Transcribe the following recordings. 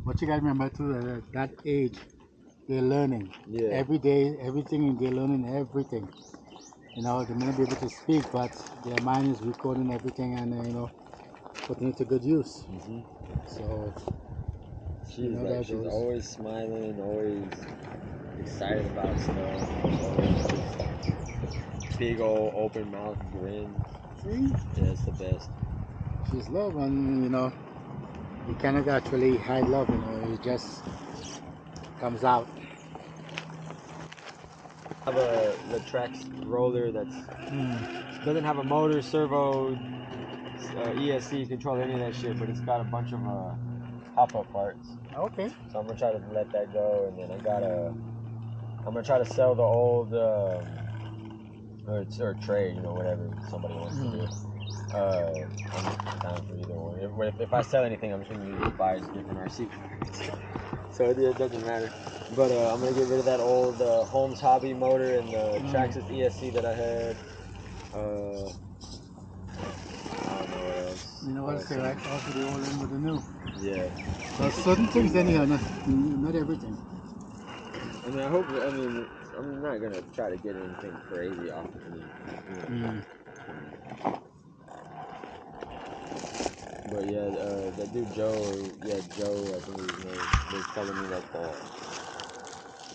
What you gotta remember too, at that age, they're learning. Yeah. Every day, everything, they're learning everything. You know, they may not be able to speak, but their mind is recording everything and, you know, putting it to good use. So, She's like, she's always smiling, always excited about stuff. Always big old open mouth grin. See? Yeah, it's the best. She's love, and you know, you cannot actually hide love, you know, it just comes out. I have a Latrax roller that's doesn't have a motor, servo, ESC, control, any of that shit, but it's got a bunch of pop-up parts. Okay. So I'm gonna try to let that go, and then I'm gonna try to sell the old or trade, you know, whatever somebody wants to do. I'm down for either one. If I sell anything, I'm just gonna use the buyer's gift in RC. So it doesn't matter. But I'm gonna get rid of that old Holmes Hobby motor and the Traxxas ESC that I had. I don't know what else. You know what I say, right? Also the old in with the new. Yeah. There's certain things anyhow, not everything. I mean, I'm not gonna try to get anything crazy off of me. But yeah, that dude Joe, I think his name, was telling me that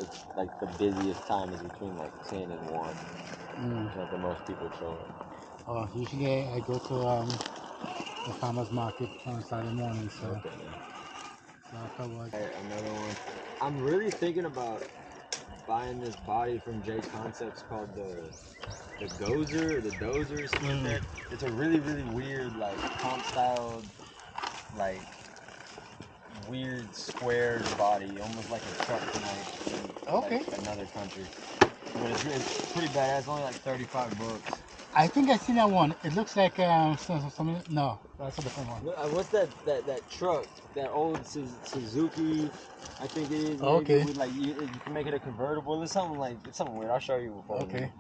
it's like the busiest time is between like 10 and 1. Like the most people show up. Oh, usually I go to the farmer's market on Saturday morning, so. Okay. So afterwards. Another one. I'm really thinking about buying this body from J Concepts called the Gozer or the Dozer or something like that. It's a really, really weird, like comp styled, like weird squared body, almost like a truck from like another country. But it's pretty badass. It's only like $35. I think I seen that one. It looks like something. No, that's a different one. What's that truck? That old Suzuki, I think it is. Okay. With, like you can make it a convertible. It's something weird. I'll show you before. Okay.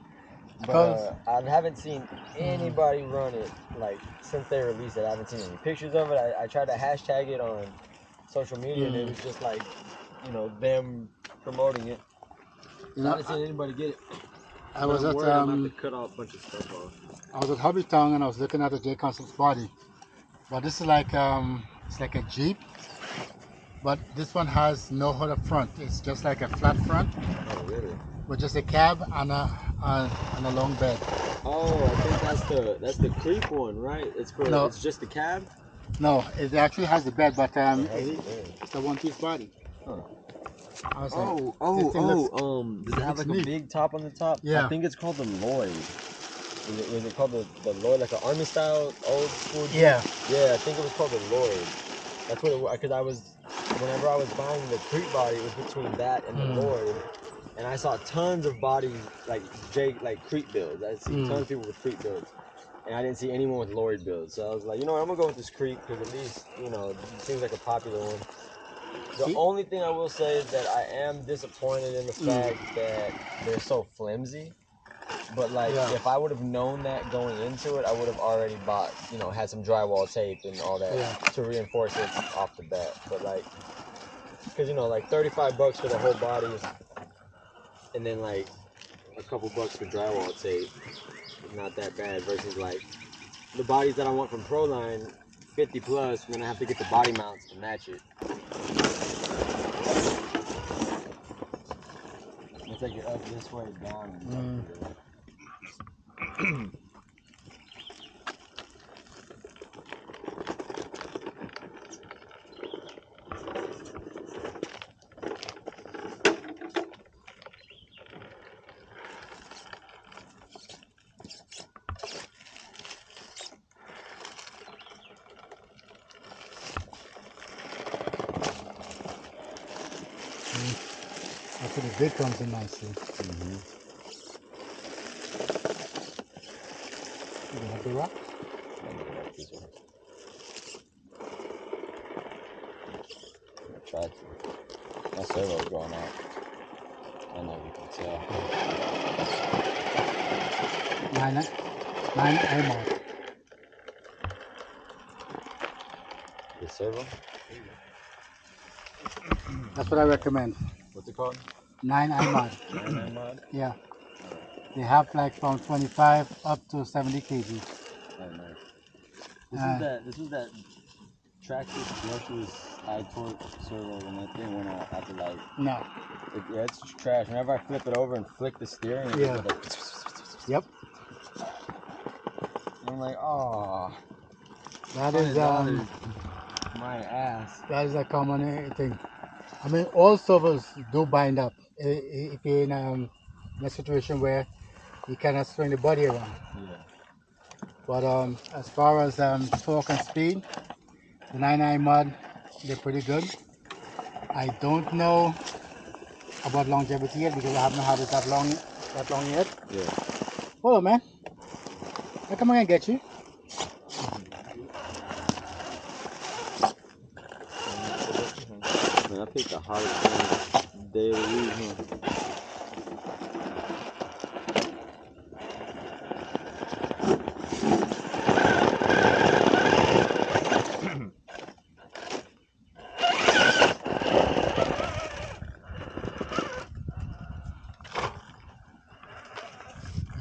But I haven't seen anybody run it like since they released it. I haven't seen any pictures of it. I tried to hashtag it on social media, and it was just like, you know, them promoting it. I haven't seen anybody get it. I was at I'm going to cut off a bunch of stuff off. I was at Hobby Town and I was looking at the J Concepts body, but this is like it's like a Jeep, but this one has no hood up front. It's just like a flat front. Oh really? With just a cab and a long bed. Oh, I think that's the creep one, right? It's just the cab. No, it actually has the bed, but it's a one-piece body. Huh. Does it have like a big top on the top? Yeah. I think it's called the Lloyd. Was it called the Lloyd, like an army style old school Jeep? Yeah. Yeah, I think it was called the Lloyd. That's what it was, because whenever I was buying the creep body, it was between that and the Lloyd. And I saw tons of bodies like creep builds. I see tons of people with creep builds. And I didn't see anyone with Lloyd builds. So I was like, you know what, I'm gonna go with this creep because at least, you know, it seems like a popular one. The only thing I will say is that I am disappointed in the fact that they're so flimsy. But like, if I would have known that going into it, I would have already bought, you know, had some drywall tape and all that to reinforce it off the bat. But like, because you know, like $35 for the whole body, and then like a couple bucks for drywall tape, not that bad. Versus like the bodies that I want from Proline, 50 plus, and then I have to get the body mounts to match it. It's like you're up this way, down. After the bid comes in nicely. You have the rock? Tried to. My servo's going out. I don't know if you can tell. 9 mark. The servo? That's what I recommend. What's it called? 9i mod. 9 mod? Yeah. They have like from 25 up to 70 kg. Oh, nice. This was that Traxxas brushless high torque servo when that thing went out after like. No. Yeah, it's trash. Whenever I flip it over and flick the steering, it Yeah. goes like. Yep. I'm like, oh. That is my ass. that is a common thing. I mean, all servers do bind up if you're in a situation where you cannot swing the body around. Yeah. But as far as torque and speed, the 9i mod, they're pretty good. I don't know about longevity yet because I haven't had it that long yet. Yeah. Hold on, man. How come I can't get you? Man, I picked the hottest day of the week, huh?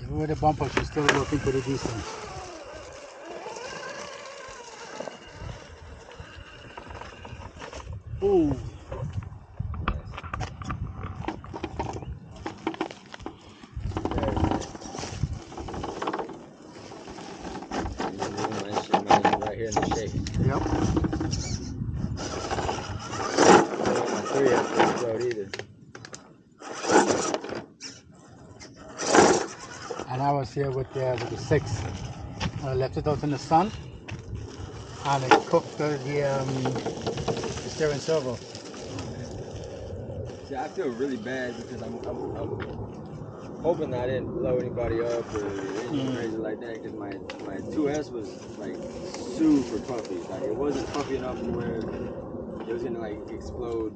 Even with the bumper, she's still working pretty decent. Ooh. Right here in the shake. Yep. My 3 has to explode either. And I was here with the 6. I left it out in the sun, and it cooked the steering servo. See, I feel really bad because I'm hoping that I didn't blow anybody up or anything crazy like that, because my 2S was like super puffy. Like it wasn't puffy enough to where it was gonna like explode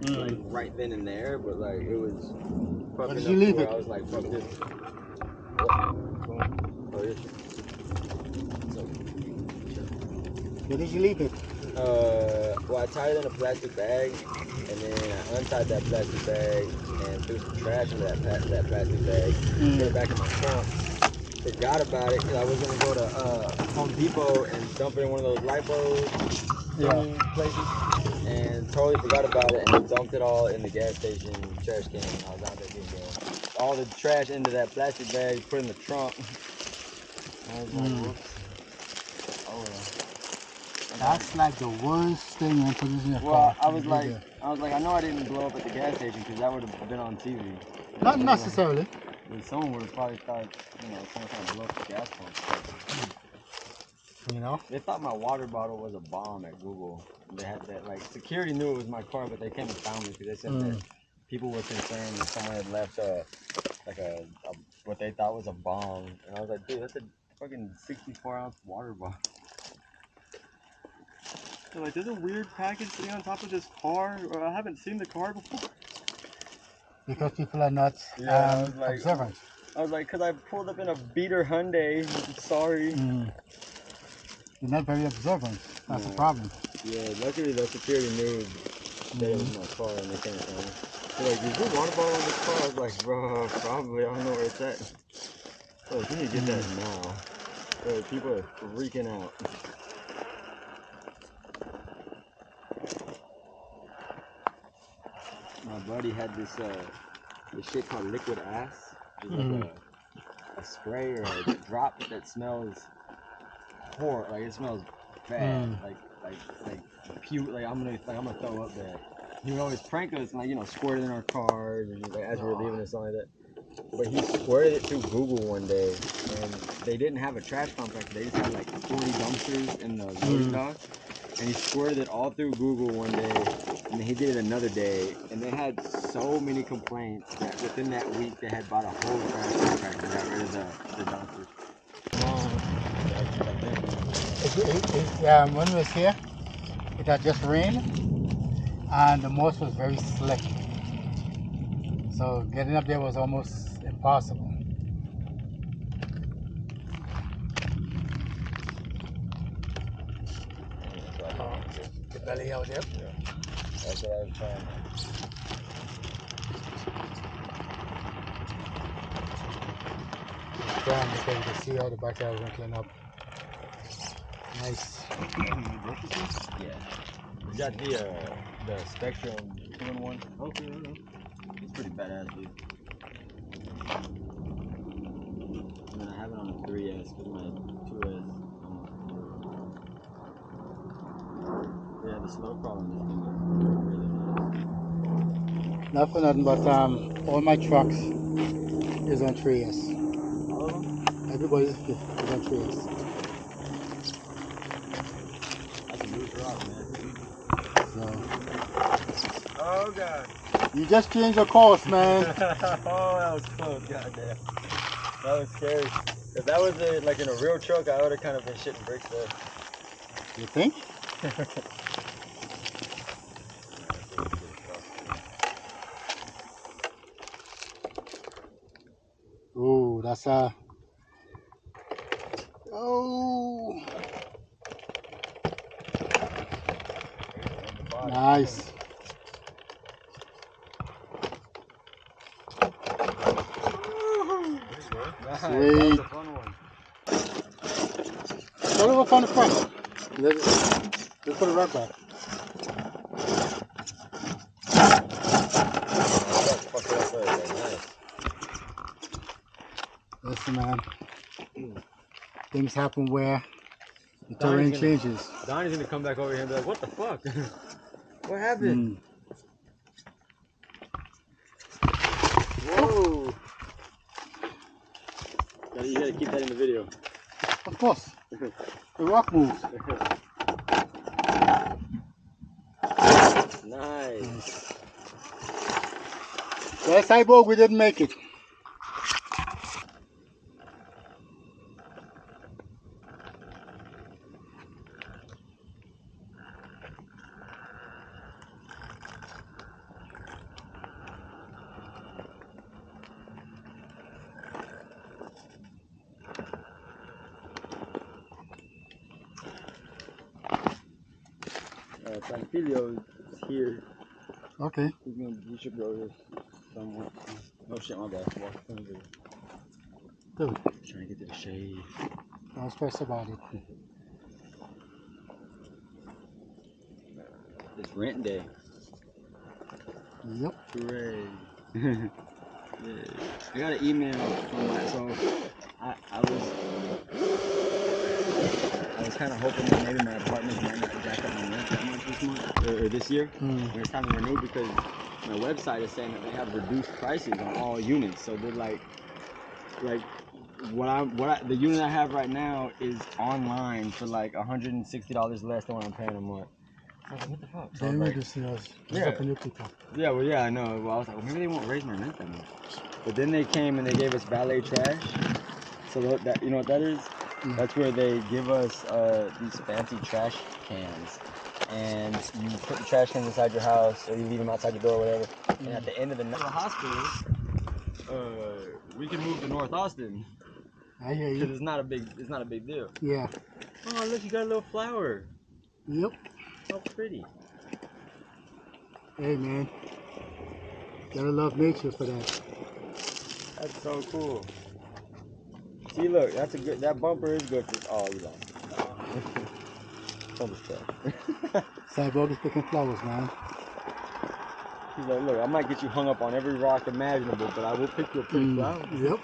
like right then and there, but like it was puffy Where did enough you leave to where it? I was like, fuck this. Oh, yeah. Where did you leave it? Well, I tied it in a plastic bag, and then I untied that plastic bag and threw some trash in that plastic bag. Put it back in my trunk. Forgot about it because I was gonna go to Home Depot and dump it in one of those lipo places, and totally forgot about it and dumped it all in the gas station trash can. I was out there getting gas. All the trash into that plastic bag, put in the trunk. I was like, whoops. Oh well. That's like the worst thing in producing a car. Well, I was like, I know I didn't blow up at the gas station because that would have been on TV. Not necessarily. And someone would have probably thought, someone trying to blow up the gas pump. You know? They thought my water bottle was a bomb at Google. And they had that, like, security knew it was my car, but they came and found me because they said that people were concerned that someone had left what they thought was a bomb. And I was like, dude, that's a fucking 64-ounce water bottle. They're like, there's a weird package sitting on top of this car. I haven't seen the car before. Because people are not observant. I was like, because I pulled up in a beater Hyundai. Sorry. You're not very observant. That's the problem. Yeah, luckily the security knew that it was my car and they came and found me. They're like, is there water bottle in this car? I was like, bro, probably. I don't know where it's at. Oh, you need to get that now. Bro, people are freaking out. My buddy had this shit called liquid ass. It's like a spray or a drop that smells horrible. Like it smells bad. Like puke. Like I'm gonna throw up bad. He would always prank us and squirt it in our cars and like as we were leaving or something like that. But he squirted it through Google one day, and they didn't have a trash compactor. They just had like 40 dumpsters in the loading dock. And he squirted it all through Google one day, and then he did it another day, and they had so many complaints that within that week they had bought a whole trash compactor and got rid of the dumpsters. When we was here, it had just rained, and the moss was very slick. So getting up there was almost impossible. The belly out there. That's what I was trying. Damn, because you can see how the bacteria is clean up. Nice. Yeah. You got the Spectrum 2-in-1. Okay, it's pretty badass, dude. And then I have it on a 3S because my 2S. Yeah, the slow crawl on this thing is really nice. Not for nothing, but all my trucks is on 3S. All of them? Everybody is on 3S. That's a new drop, man. So Oh god. you just changed your course, man. Oh, that was close, goddamn. That was scary. If that was like in a real truck, I would have kind of been shitting bricks there. You think? Oh, that's a. Oh, nice. Nice. Sweet. That was a fun one. Start over from the front. Let's put it right back. Fuck it up there, nice. Listen, man. Things happen where the terrain changes. Donnie's gonna come back over here and be like, what the fuck? What happened? Whoa! You gotta keep that in the video. Of course. The rock moves. Nice. Well, Cyborg, we didn't make it. Sanfilio is here. Okay. He should go here somewhere. Oh shit, my bad. Dude, Trying to get to the shade. don't stress about it. It's rent day. Yep. Hooray. Yeah. I got an email from that, so I was kind of hoping that maybe my apartment might not jack up my rent that much this month or this year when it's time to renew, because my website is saying that they have reduced prices on all units. So they're like the unit I have right now is online for like $160 less than what I'm paying a month. I was like, what the fuck? So I was like, yeah, well, yeah, I know. Well, I was like, well, maybe they won't raise my rent that much. But then they came and they gave us valet trash. So that, you know what that is? That's where they give us these fancy trash cans, and you put the trash cans inside your house, or you leave them outside your door, or whatever. And at the end of the night, the hospital, we can move to North Austin. I hear you. Because it's not a big deal. Yeah. Oh, look, you got a little flower. Yep. How pretty. Hey, man. Gotta love nature for that. That's so cool. See, look, that bumper is good for, oh, you don't. Bumper's trash. Cyborg is picking flowers, man. He's like, look, I might get you hung up on every rock imaginable, but I will pick you a pretty flower. Yep.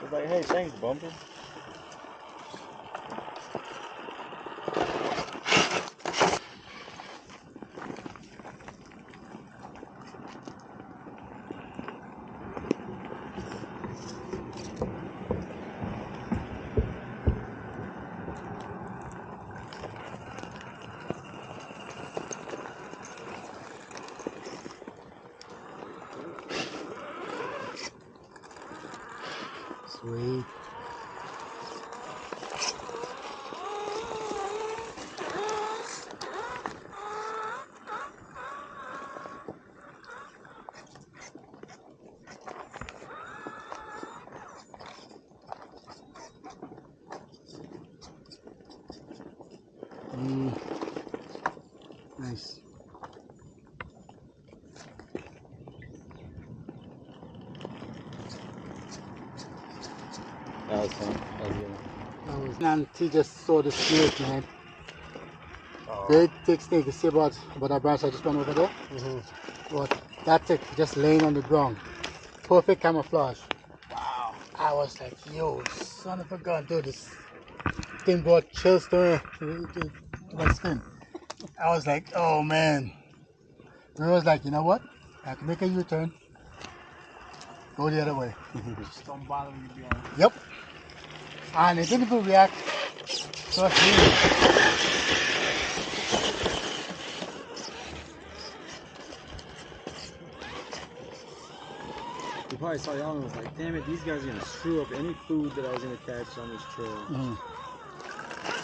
It's like, hey, thanks, bumper. Sweet. Nice. That was fun. That was good. And he just saw the snake, man. Oh. Great thick snake. You see about that branch I just went over there? But that's it, just laying on the ground. Perfect camouflage. Wow. I was like, yo, son of a gun, dude, this thing brought chills to my skin. I was like, oh man. I was like, you know what? I have to make a U-turn. Go the other way. Just don't bother me, bro. Yep. And it didn't even react. So it's really. He probably saw y'all and was like, damn it, these guys are gonna screw up any food that I was gonna catch on this trail.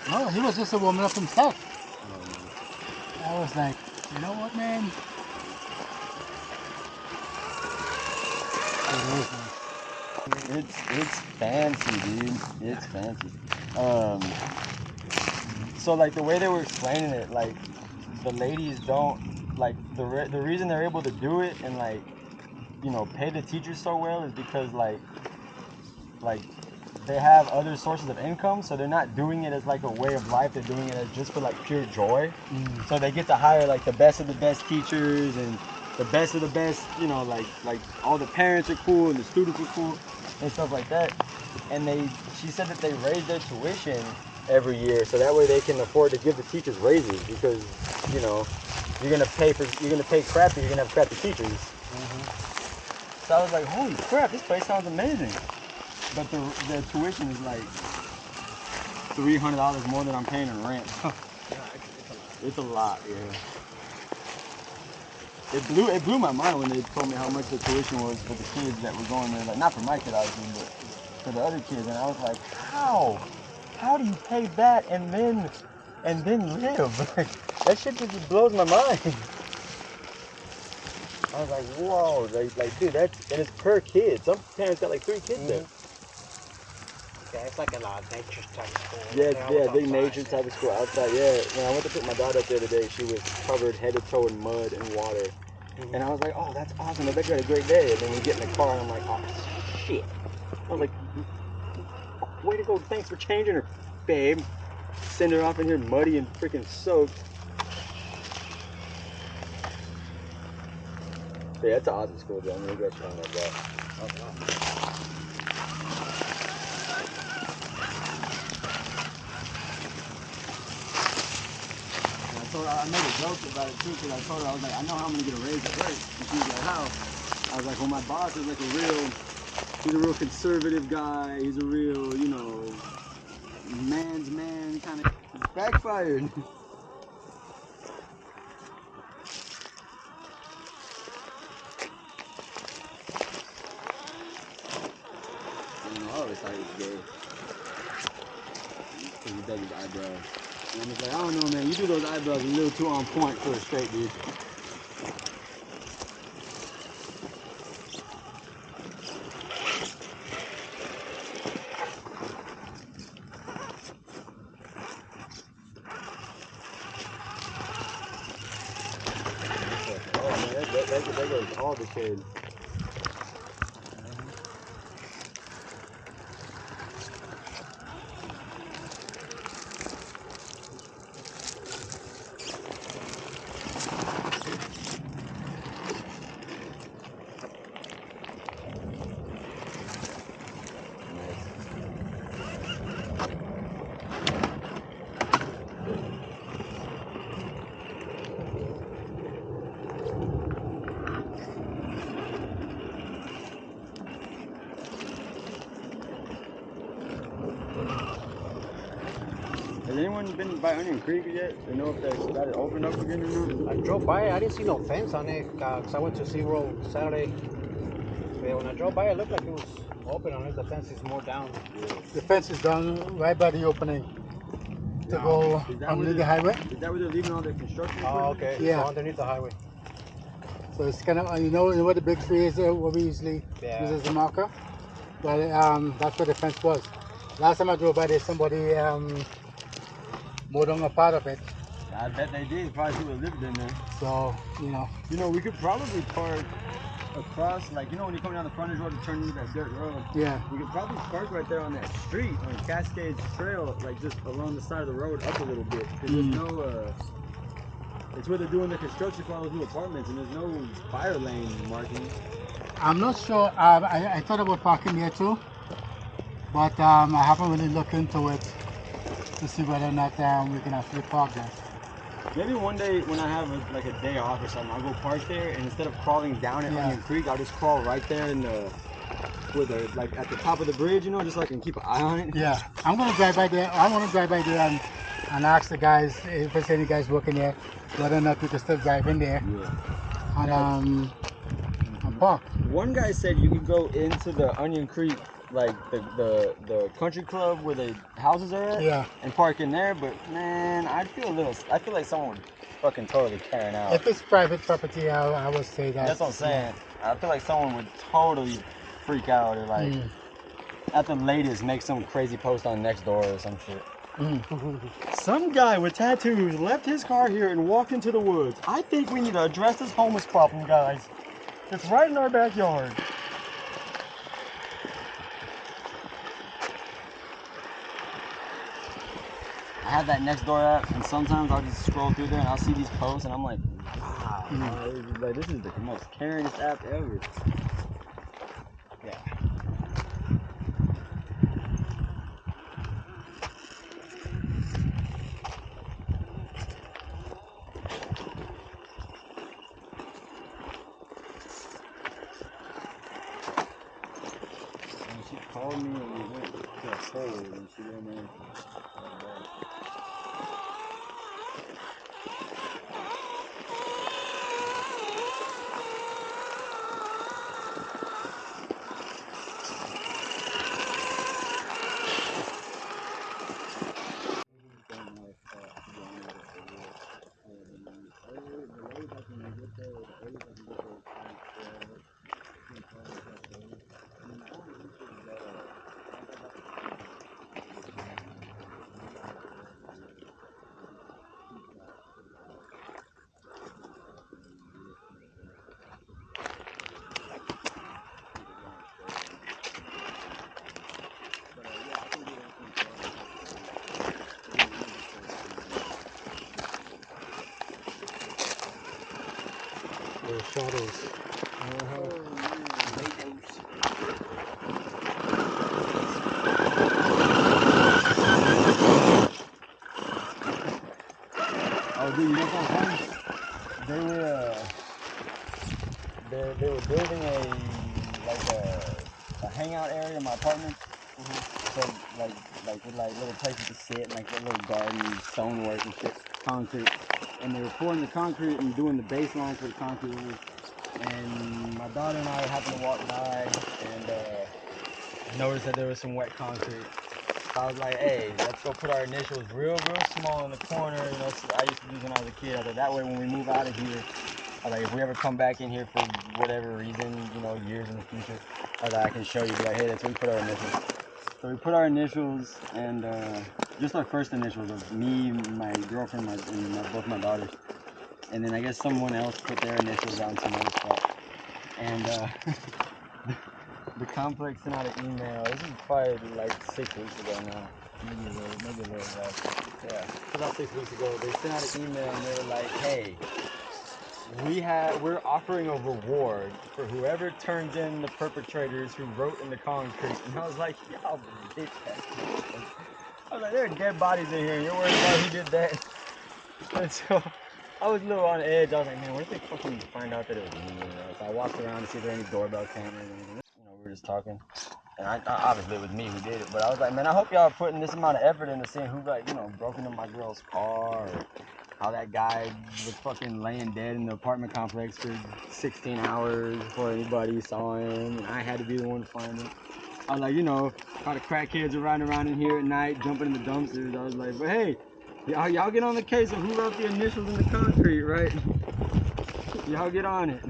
No, he was just warming up himself. Oh, I was like, you know what, man? It's fancy, dude. It's fancy. So like the way they were explaining it, like the ladies don't like the reason they're able to do it and like, you know, pay the teachers so well is because like they have other sources of income, so they're not doing it as like a way of life. They're doing it as just for like pure joy. So they get to hire like the best of the best teachers and the best of the best, you know, like all the parents are cool and the students are cool and stuff like that. And she said that they raise their tuition every year so that way they can afford to give the teachers raises because, you know, you're gonna pay crappy, you're gonna have crappy teachers. So I was like, holy crap, this place sounds amazing. But the tuition is like $300 more than I'm paying in rent. It's a lot, yeah. It blew my mind when they told me how much the tuition was for the kids that were going there. Like, not for my kid, obviously, but for the other kids. And I was like, how? How do you pay that and then live? Like, that shit just blows my mind. I was like, whoa, like dude, and it's per kid. Some parents got like 3 kids there. Yeah, it's like a nature type of school. Yeah, big nature type of school outside. Yeah, when I went to pick my daughter up there today, she was covered head to toe in mud and water. And I was like, oh, that's awesome. I bet you had a great day. And then we get in the car and I'm like, oh, shit. I was like, way to go. Thanks for changing her, babe. Send her off in here muddy and freaking soaked. Yeah, that's an awesome school, though. I'm going to go try like that. I made a joke about it too, because I told her, I was like, I know how I'm going to get a raise at work. And she was like, how? I was like, well, my boss is like he's a real conservative guy. He's a real, you know, man's man kind of. It's backfired. I always thought he was gay. Because he does his eyebrows. And I'm just like, I don't know, man. You do those eyebrows a little too on point for a straight dude. Oh, man, that goes all the kids. Has anyone been by Onion Creek yet? To know if they got it opened up again or not? I drove by, I didn't see no fence on it, because I went to SeaWorld Saturday. Yeah, when I drove by, it looked like it was open unless the fence is more down. The fence is down right by the opening to go under the highway. Is that where they're leaving all their construction equipment? Oh, okay. Yeah. So underneath the highway. So it's kind of, you know where the big tree is there, where we usually use as a marker? Well, that's where the fence was. Last time I drove by there, somebody mowed on a part of it. I bet they did. Probably people lived in there. So, you know. You know, we could probably park across, like, you know, when you come down the frontage road to turn into that dirt road. Yeah. We could probably park right there on that street on Cascades Trail, like just along the side of the road up a little bit. Cause there's no, it's where they're doing the construction for all those new apartments, and there's no fire lane markings. I'm not sure. I thought about parking there too, but I haven't really looked into it to see whether or not we can actually park there. Maybe one day when I have like a day off or something, I'll go park there, and instead of crawling down at Onion Creek, I'll just crawl right there in the, like at the top of the bridge, you know, just so I can keep an eye on it. Yeah, I'm gonna drive by there. I want to drive by there and ask the guys if there's any guys working there, whether or not we can still drive in there and park. One guy said you could go into the Onion Creek, like the country club where the houses are at, and park in there. But man, I feel like someone would fucking totally carry out. If it's private property, I would say that. That's what I'm saying. I feel like someone would totally freak out or like, at the latest, make some crazy post on Nextdoor or some shit. Some guy with tattoos left his car here and walked into the woods. I think we need to address this homeless problem, guys. It's right in our backyard. I have that Nextdoor app, and sometimes I'll just scroll through there and I'll see these posts, and I'm like, wow, like, this is the most caringest app ever. Yeah. And she called me and we went to a hole and she went in. The shadows. Oh, dude, you know what's funny? They were building a hangout area in my apartment. So like with like little places to sit and like a little garden, stonework and shit, concrete. And they were pouring the concrete and doing the baseline for the concrete roof. And my daughter and I happened to walk by and noticed that there was some wet concrete. So I was like, hey, let's go put our initials real small in the corner. You know, so I used to do this when I was a kid. I thought that way when we move out of here, I was like, if we ever come back in here for whatever reason, you know, years in the future, I thought I can show you, be like, hey, that's where we put our initials. So we put our initials and just our first initials of me, my girlfriend, and both my daughters. And then I guess someone else put their initials on some other stuff. And the complex sent out an email. This is probably like 6 weeks ago now. Maybe a little less. Yeah, about 6 weeks ago. They sent out an email and they were like, hey, we're offering a reward for whoever turns in the perpetrators who wrote in the concrete. And I was like, y'all bitch ass. I was like, there are dead bodies in here and you're worried about who did that. And so I was a little on edge. I was like, man, what if they fucking find out that it was me? You know? So I walked around to see if there were any doorbell cameras. And, you know, we were just talking. And I obviously it was me who did it. But I was like, man, I hope y'all are putting this amount of effort into seeing who, like, you know, broke into my girl's car or how that guy was fucking laying dead in the apartment complex for 16 hours before anybody saw him, and I had to be the one to find him. I was like, you know, how the crackheads are riding around in here at night, jumping in the dumpsters. I was like, but hey, y'all get on the case of who wrote the initials in the concrete, right? Y'all get on it.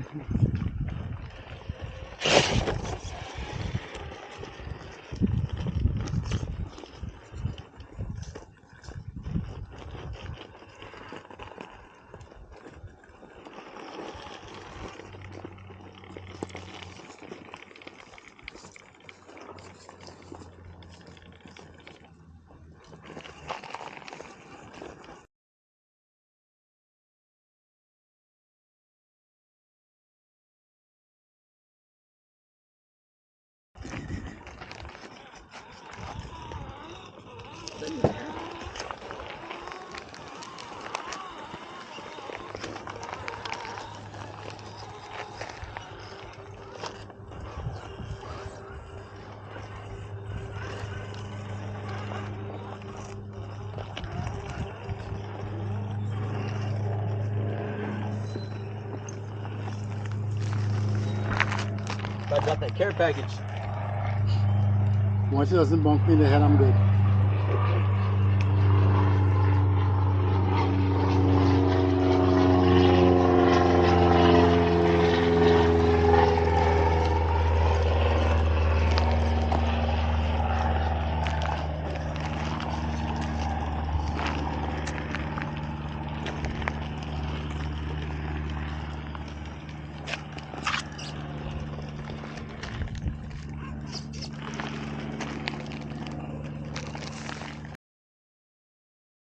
I got that care package. Once it doesn't bump me in the head, I'm good.